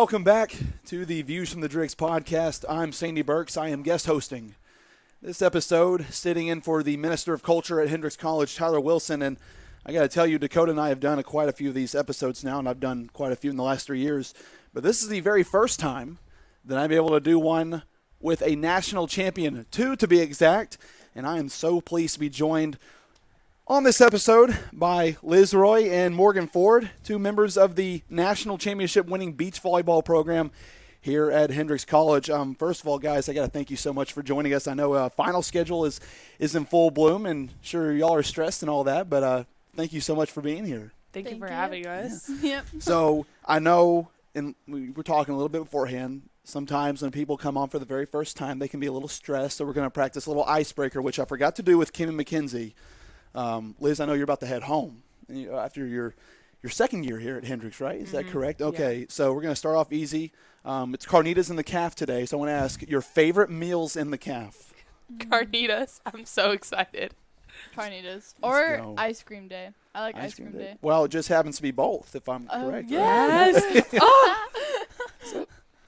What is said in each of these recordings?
Welcome back to the Views from the Drix podcast. I'm Sandy Burks. I am guest hosting this episode, sitting in for the Minister of Culture at Hendrix College, Tyler Wilson. And I got to tell you, Dakota and I have done quite a few of these episodes now, and I've done quite a few in the last 3 years. But this is the very first time that I'm able to do one with a national champion, 2 to be exact. And I am so pleased to be joined on this episode by Liz Roy and Morgan Ford, 2 members of the national championship winning beach volleyball program here at Hendrix College. First of all, guys, I got to thank you so much for joining us. I know final schedule is in full bloom, and sure y'all are stressed and all that, but thank you so much for being here. Thank you for having us. Yep. So I know, and we were talking a little bit beforehand, sometimes when people come on for the very first time, they can be a little stressed, so we're going to practice a little icebreaker, which I forgot to do with Kim and McKenzie. Liz, I know you're about to head home after your second year here at Hendrix, right? Is that correct? Okay, So we're going to start off easy. It's carnitas in the calf today, so I want to ask your favorite meals in the calf. Carnitas. I'm so excited. Carnitas. Or ice cream day. I like ice cream day. Well, it just happens to be both, if I'm correct. Yes.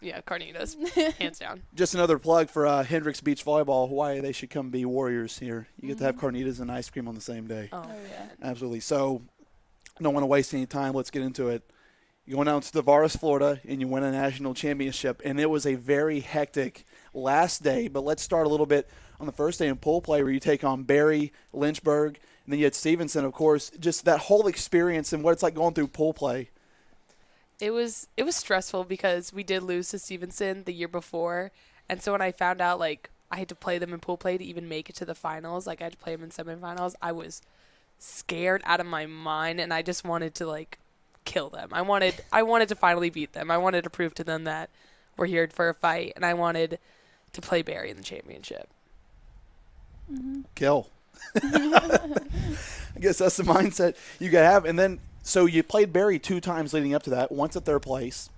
Yeah, carnitas, hands down. Just another plug for Hendrix Beach Volleyball, Hawaii. They should come be warriors here. You get to have carnitas and ice cream on the same day. Oh yeah. Absolutely. So I don't want to waste any time. Let's get into it. You're going out to Tavares, Florida, and you win a national championship. And it was a very hectic last day. But let's start a little bit on the first day in pool play where you take on Barry, Lynchburg, and then you had Stevenson, of course. Just that whole experience and what it's like going through pool play. It was stressful because we did lose to Stevenson the year before. And so when I found out, I had to play them in pool play to even make it to the finals, I had to play them in semifinals, I was scared out of my mind, and I just wanted to, kill them. I wanted to finally beat them. I wanted to prove to them that we're here for a fight, and I wanted to play Barry in the championship. Mm-hmm. Kill. I guess that's the mindset you got to have. And then, so you played Barry 2 times leading up to that, once at 3rd place.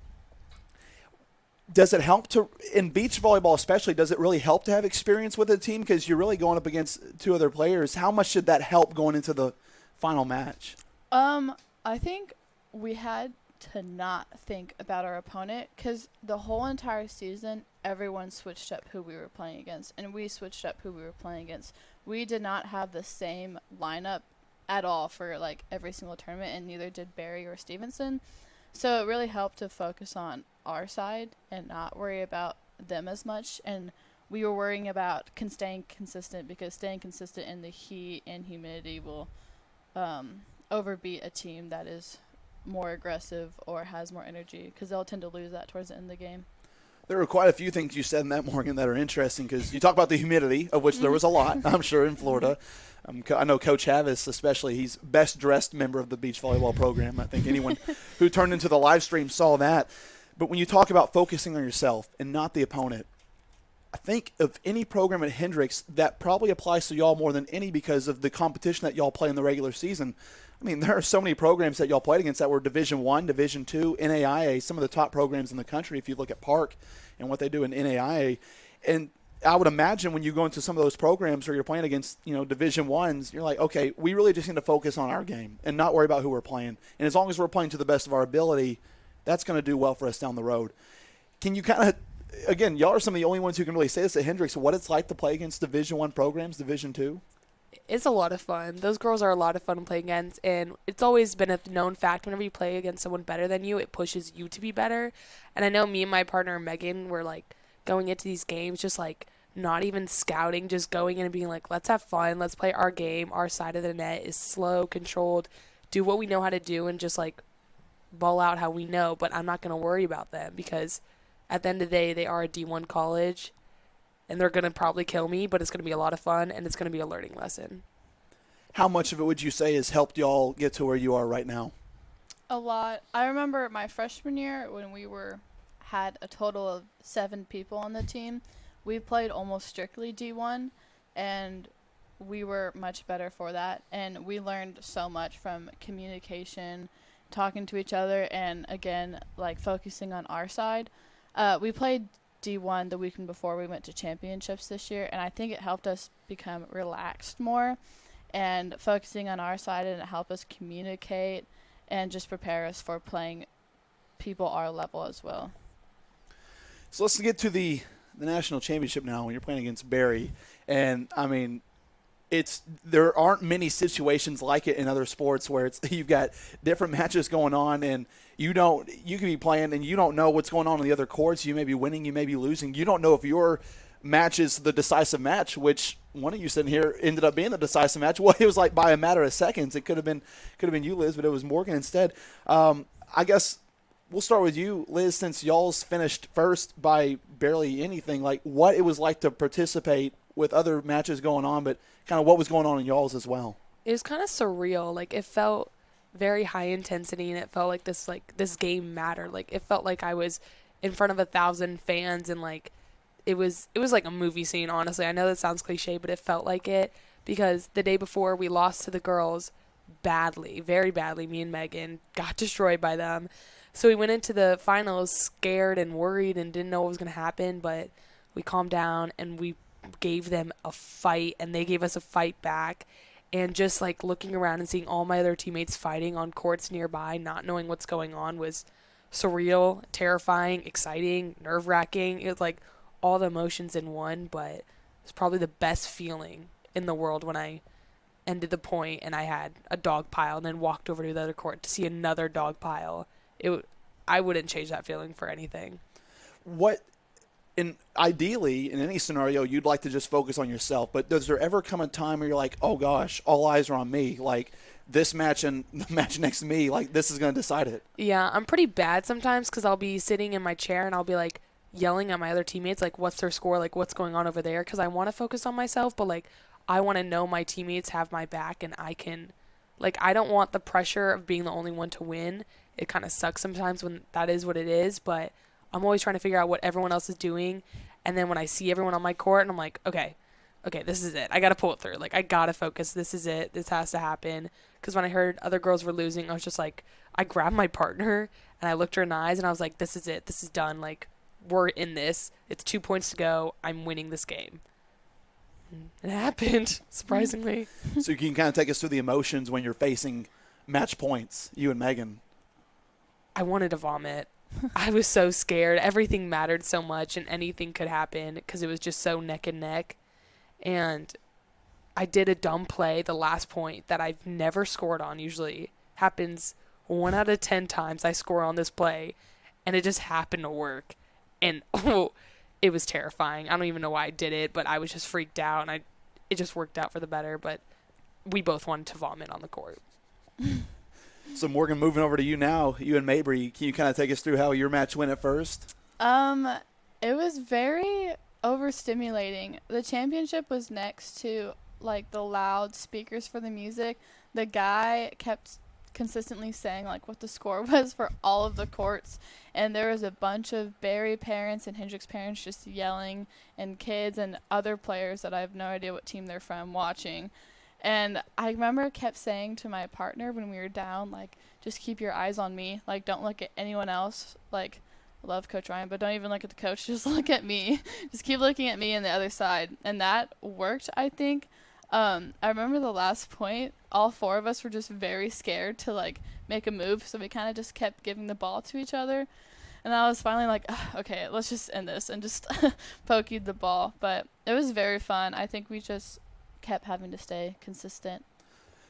Does it help to, in beach volleyball especially, does it really help to have experience with a team because you're really going up against 2 other players? How much did that help going into the final match? I think we had to not think about our opponent because the whole entire season, everyone switched up who we were playing against, and we switched up who we were playing against. We did not have the same lineup at all for every single tournament, and neither did Barry or Stevenson. So it really helped to focus on our side and not worry about them as much. And we were worrying about staying consistent because staying consistent in the heat and humidity will overbeat a team that is more aggressive or has more energy because they'll tend to lose that towards the end of the game. There were quite a few things you said in that, Morgan, that are interesting because you talk about the humidity, of which there was a lot, I'm sure, in Florida. I know Coach Havis especially, he's best-dressed member of the beach volleyball program. I think anyone who turned into the live stream saw that. But when you talk about focusing on yourself and not the opponent, I think of any program at Hendrix, that probably applies to y'all more than any because of the competition that y'all play in the regular season. I mean, there are so many programs that y'all played against that were Division I, Division II, NAIA, some of the top programs in the country if you look at Park and what they do in NAIA. And I would imagine when you go into some of those programs where you're playing against, Division I's, you're like, okay, we really just need to focus on our game and not worry about who we're playing. And as long as we're playing to the best of our ability, that's going to do well for us down the road. Can you kind of, again, y'all are some of the only ones who can really say this at Hendrix, what it's like to play against Division I programs, Division II? It's a lot of fun. Those girls are a lot of fun to play against, and it's always been a known fact whenever you play against someone better than you, it pushes you to be better. And I know me and my partner Megan were going into these games just not even scouting, just going in and being let's have fun, let's play our game. Our side of the net is slow, controlled, do what we know how to do, and just ball out how we know. But I'm not going to worry about them because at the end of the day, they are a D1 college. And they're going to probably kill me, but it's going to be a lot of fun, and it's going to be a learning lesson. How much of it would you say has helped y'all get to where you are right now? A lot. I remember my freshman year when we had a total of 7 people on the team. We played almost strictly D1, and we were much better for that. And we learned so much from communication, talking to each other, and, again, focusing on our side. We played D1 the weekend before we went to championships this year, and I think it helped us become relaxed more and focusing on our side, and it helped us communicate and just prepare us for playing people our level as well. So let's get to the national championship now when you're playing against Barry. And, I mean, there aren't many situations like it in other sports where you've got different matches going on and you can be playing and you don't know what's going on in the other courts. You may be winning, you may be losing. You don't know if your match is the decisive match, which one of you sitting here ended up being the decisive match. Well, it was like by a matter of seconds. It could have been you, Liz, but it was Morgan instead. I guess we'll start with you, Liz, since y'all's finished first by barely anything. Like what it was like to participate with other matches going on, but kind of what was going on in y'all's as well. It was kind of surreal. Like it felt very high intensity, and it felt like this game mattered. Like it felt like I was in front of 1,000 fans, and like it was like a movie scene. Honestly, I know that sounds cliche, but it felt like it because the day before we lost to the girls badly, very badly. Me and Megan got destroyed by them. So we went into the finals scared and worried and didn't know what was going to happen, but we calmed down and we gave them a fight and they gave us a fight back. And just like looking around and seeing all my other teammates fighting on courts nearby, not knowing what's going on, was surreal, terrifying, exciting, nerve-wracking. It was like all the emotions in one, but it's probably the best feeling in the world when I ended the point and I had a dog pile and then walked over to the other court to see another dog pile. I wouldn't change that feeling for anything. Ideally, in any scenario, you'd like to just focus on yourself. But does there ever come a time where you're like, oh, gosh, all eyes are on me? Like, this match and the match next to me, like, this is going to decide it. Yeah, I'm pretty bad sometimes because I'll be sitting in my chair and I'll be, like, yelling at my other teammates, like, what's their score? Like, what's going on over there? Because I want to focus on myself, but, like, I want to know my teammates have my back and I can – like, I don't want the pressure of being the only one to win. It kind of sucks sometimes when that is what it is, but – I'm always trying to figure out what everyone else is doing. And then when I see everyone on my court, and I'm like, okay, this is it. I got to pull it through. Like, I got to focus. This is it. This has to happen. Because when I heard other girls were losing, I was just like, I grabbed my partner, and I looked her in the eyes, and I was like, this is it. This is done. Like, we're in this. It's 2 points to go. I'm winning this game. And it happened, surprisingly. So you can kind of take us through the emotions when you're facing match points, you and Megan. I wanted to vomit. I was so scared. Everything mattered so much and anything could happen because it was just so neck and neck. And I did a dumb play the last point that I've never scored on. Usually happens 1 out of 10 times I score on this play, and it just happened to work. And it was terrifying. I don't even know why I did it, but I was just freaked out, and it just worked out for the better. But we both wanted to vomit on the court. So, Morgan, moving over to you now, you and Mabry, can you kind of take us through how your match went at first? It was very overstimulating. The championship was next to, like, the loud speakers for the music. The guy kept consistently saying, like, what the score was for all of the courts. And there was a bunch of Barry parents and Hendrix parents just yelling, and kids and other players that I have no idea what team they're from watching. And I remember kept saying to my partner when we were down, like, just keep your eyes on me. Like, don't look at anyone else. Like, I love Coach Ryan, but don't even look at the coach. Just look at me. Just keep looking at me and the other side. And that worked, I think. I remember the last point, all 4 of us were just very scared to, like, make a move. So we kind of just kept giving the ball to each other. And I was finally like, okay, let's just end this and just pokeyed the ball. But it was very fun. I think we just kept having to stay consistent.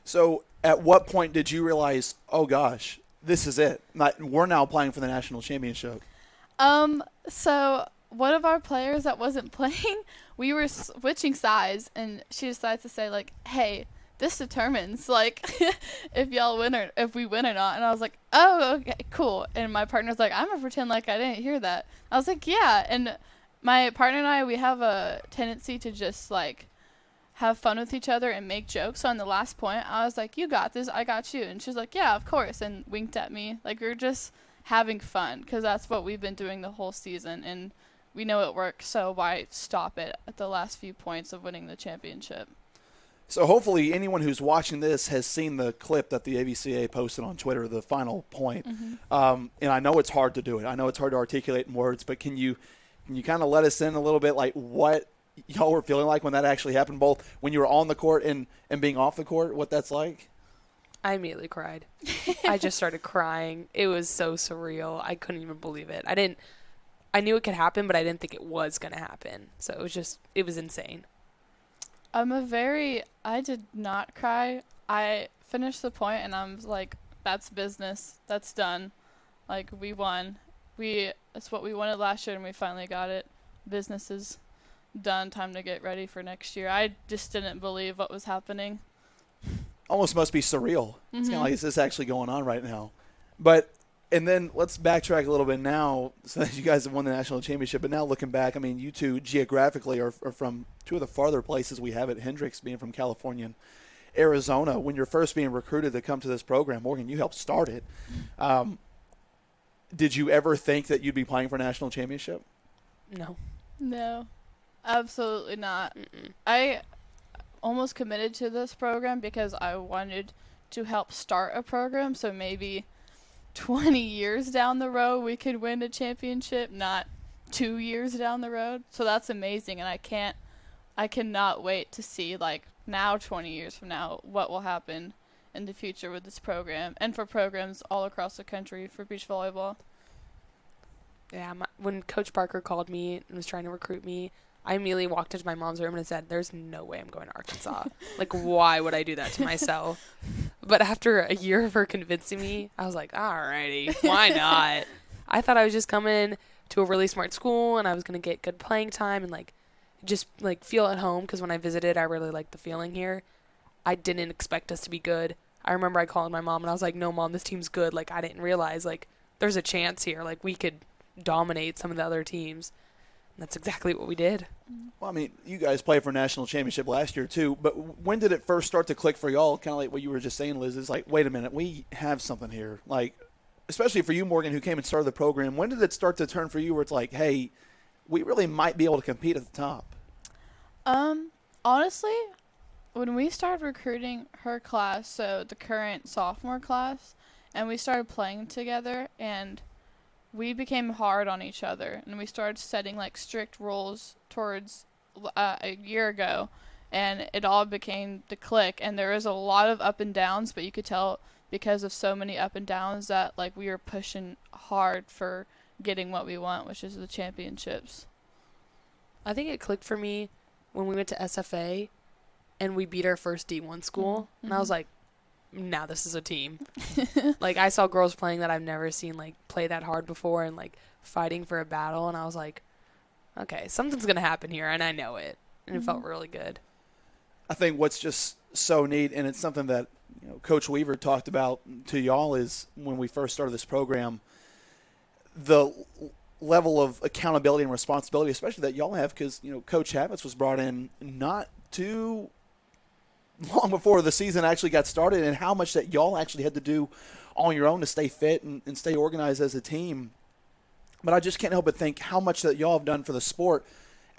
So at what point did you realize, oh gosh, this is it? We're now playing for the national championship. So one of our players that wasn't playing, we were switching sides, and she decided to say, like, hey, this determines, like, if y'all win or if we win or not. And I was like, oh, okay, cool. And my partner's like, I'm gonna pretend like I didn't hear that. I was like, yeah. And my partner and I, we have a tendency to just, like, have fun with each other and make jokes. So on the last point, I was like, you got this, I got you. And she's like, yeah, of course, and winked at me. Like, we were just having fun because that's what we've been doing the whole season, and we know it works, so why stop it at the last few points of winning the championship? So hopefully anyone who's watching this has seen the clip that the AVCA posted on Twitter, the final point. Mm-hmm. And I know it's hard to do it. I know it's hard to articulate in words, but can you kind of let us in a little bit, like what y'all were feeling like when that actually happened, both when you were on the court and being off the court, what that's like? I immediately cried. I just started crying. It was so surreal. I couldn't even believe it. I knew it could happen, but I didn't think it was going to happen. So it was insane. I did not cry. I finished the point and I was like, that's business. That's done. Like, we won. It's what we wanted last year and we finally got it. Business is done. Time to get ready for next year. I just didn't believe what was happening. Almost must be surreal. It's kind of like, is this actually going on right now? And then let's backtrack a little bit now. So that you guys have won the national championship, but now looking back, I mean, you two geographically are from two of the farther places we have at Hendrix, being from California and Arizona. When you're first being recruited to come to this program, Morgan, you helped start it. Did you ever think that you'd be playing for a national championship? No, absolutely not. I almost committed to this program because I wanted to help start a program, so maybe 20 years down the road we could win a championship, not 2 years down the road. So that's amazing, and I cannot wait to see, like, now 20 years from now what will happen in the future with this program and for programs all across the country for beach volleyball. Yeah, when Coach Parker called me and was trying to recruit me, I immediately walked into my mom's room and I said, there's no way I'm going to Arkansas. Like, why would I do that to myself? But after a year of her convincing me, I was like, alrighty, why not? I thought I was just coming to a really smart school and I was going to get good playing time and, like, just, like, feel at home, because when I visited, I really liked the feeling here. I didn't expect us to be good. I remember I called my mom and I was like, no, Mom, this team's good. Like, I didn't realize, like, there's a chance here. Like, we could dominate some of the other teams. And that's exactly what we did. Well, I mean, you guys played for a national championship last year too, but when did it first start to click for y'all? Kind of like what you were just saying, Liz, is like, wait a minute, we have something here. Like, especially for you, Morgan, who came and started the program, when did it start to turn for you where it's like, hey, we really might be able to compete at the top? Honestly, when we started recruiting her class, so the current sophomore class, and we started playing together, and we became hard on each other, and we started setting, like, strict rules towards a year ago, and it all became the click. And there was a lot of up and downs, but you could tell because of so many up and downs that, like, we were pushing hard for getting what we want, which is the championships. I think it clicked for me when we went to SFA and we beat our first D1 school, and I was like, now this is a team. Like, I saw girls playing that I've never seen, like, play that hard before and, like, fighting for a battle, and I was like, okay, something's going to happen here, and I know it. And it felt really good. I think what's just so neat, and it's something that, you know, Coach Weaver talked about to y'all, is when we first started this program, the level of accountability and responsibility, especially that y'all have, because, you know, Coach Havitz was brought in not too long before the season actually got started, and how much that y'all actually had to do on your own to stay fit and stay organized as a team. But I just can't help but think how much that y'all have done for the sport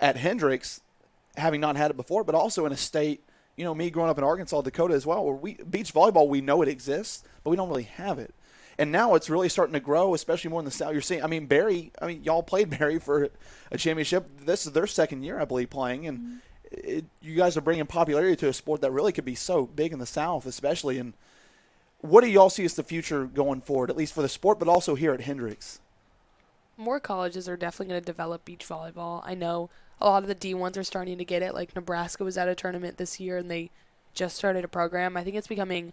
at Hendrix, having not had it before, but also in a state, you know, me growing up in Arkansas, Dakota as well, where beach volleyball, we know it exists, but we don't really have it. And now it's really starting to grow, especially more in the South. You're seeing, y'all played Barry for a championship. This is their second year, I believe, playing, and you guys are bringing popularity to a sport that really could be so big in the South, especially. And what do y'all see as the future going forward, at least for the sport, but also here at Hendrix? More colleges are definitely going to develop beach volleyball. I know a lot of the D1s are starting to get it. Like, Nebraska was at a tournament this year, and they just started a program. I think it's becoming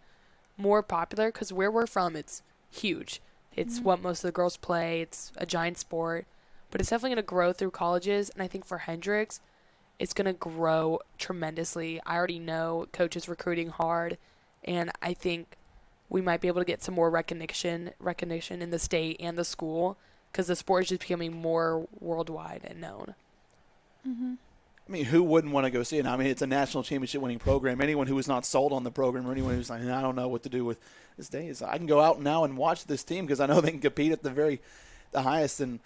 more popular because where we're from, it's huge. It's what most of the girls play. It's a giant sport. But it's definitely going to grow through colleges, and I think for Hendrix, it's going to grow tremendously. I already know Coach is recruiting hard, and I think we might be able to get some more recognition in the state and the school, because the sport is just becoming more worldwide and known. I mean, who wouldn't want to go see it? I mean, it's a national championship winning program. Anyone who is not sold on the program, or anyone who's like, I don't know what to do with this day, is I can go out now and watch this team because I know they can compete at the highest. And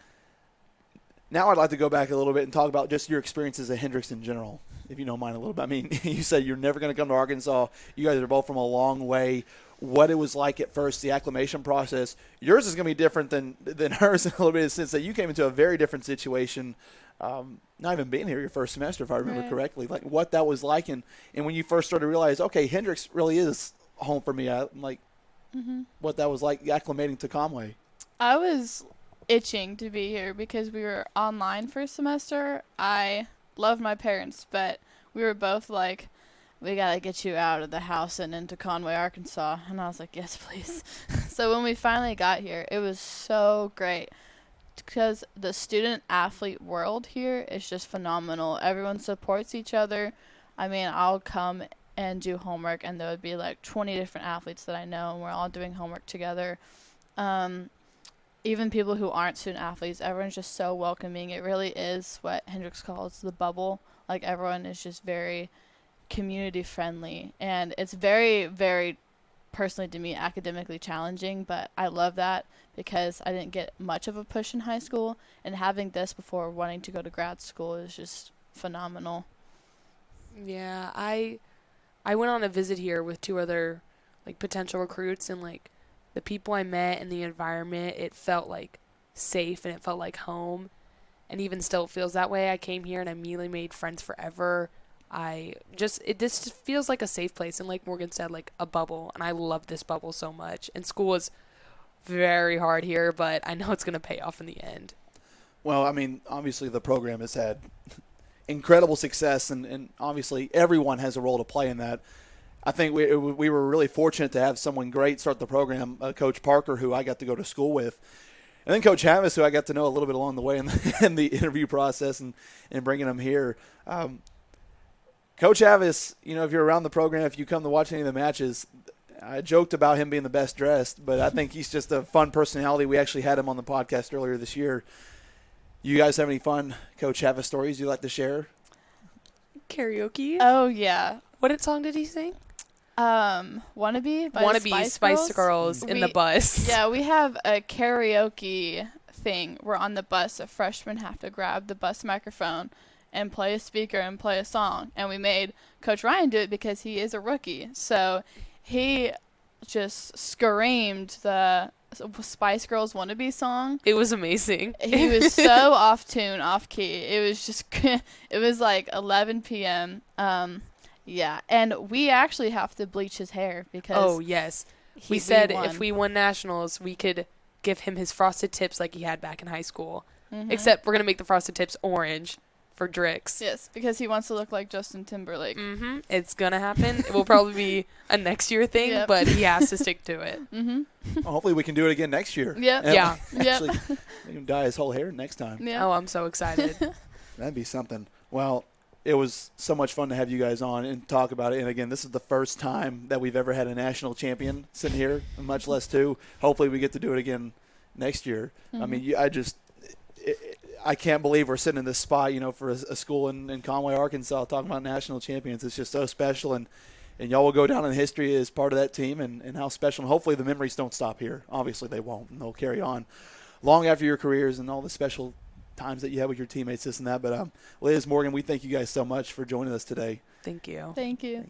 now I'd like to go back a little bit and talk about just your experiences at Hendrix in general, if you don't mind a little bit. I mean, you said you're never going to come to Arkansas. You guys are both from a long way. What it was like at first, the acclimation process. Yours is going to be different than hers in a little bit, in the sense that you came into a very different situation, not even being here your first semester, if I remember correctly. Like, what that was like, and when you first started to realize, okay, Hendrix really is home for me. I'm like, what that was like acclimating to Conway. I was itching to be here because we were online for a semester. I love my parents, but we were both like, we got to get you out of the house and into Conway, Arkansas. And I was like, yes, please. So when we finally got here, it was so great because the student-athlete world here is just phenomenal. Everyone supports each other. I mean, I'll come and do homework, and there would be like 20 different athletes that I know, and we're all doing homework together. Even people who aren't student athletes, everyone's just so welcoming. It really is what Hendrix calls the bubble. Like, everyone is just very community friendly, and it's very, very personally to me academically challenging, but I love that because I didn't get much of a push in high school, and having this before wanting to go to grad school is just phenomenal. Yeah, I went on a visit here with 2 other like potential recruits, and like the people I met and the environment, it felt like safe and it felt like home, and even still it feels that way. I came here and I immediately made friends forever. This just feels like a safe place, and like Morgan said, like a bubble, and I love this bubble so much. And school is very hard here, but I know it's going to pay off in the end. Well, I mean, obviously the program has had incredible success, and obviously everyone has a role to play in that. I think we were really fortunate to have someone great start the program, Coach Parker, who I got to go to school with, and then Coach Havis, who I got to know a little bit along the way in the interview process and bringing him here. Coach Havis, you know, if you're around the program, if you come to watch any of the matches, I joked about him being the best dressed, but I think he's just a fun personality. We actually had him on the podcast earlier this year. You guys have any fun Coach Havis stories you'd like to share? Karaoke? Oh, yeah. What song did he sing? Wannabe by Wannabe Spice Girls in the bus. Yeah, we have a karaoke thing where on the bus a freshman have to grab the bus microphone and play a speaker and play a song. And we made Coach Ryan do it because he is a rookie. So he just screamed the Spice Girls Wannabe song. It was amazing. He was so off tune, off key. It was just, it was like 11 p.m. Yeah, and we actually have to bleach his hair because. Oh, yes. We said if we won nationals, we could give him his frosted tips like he had back in high school. Mm-hmm. Except we're going to make the frosted tips orange for Drix. Yes, because he wants to look like Justin Timberlake. Mm-hmm. It's going to happen. It will probably be a next year thing, yep. But he has to stick to it. Mm-hmm. Well, hopefully we can do it again next year. Yep. Yeah. Actually, we can dye his whole hair next time. Yep. Oh, I'm so excited. That'd be something. Well, it was so much fun to have you guys on and talk about it. And, again, this is the first time that we've ever had a national champion sitting here, much less 2. Hopefully we get to do it again next year. Mm-hmm. I mean, I can't believe we're sitting in this spot, you know, for a school in Conway, Arkansas, talking about national champions. It's just so special, and y'all will go down in history as part of that team and how special. And hopefully the memories don't stop here. Obviously they won't, and they'll carry on long after your careers and all the special times that you had with your teammates, this and that. But Liz, Morgan, we thank you guys so much for joining us today. Thank you. Thank you.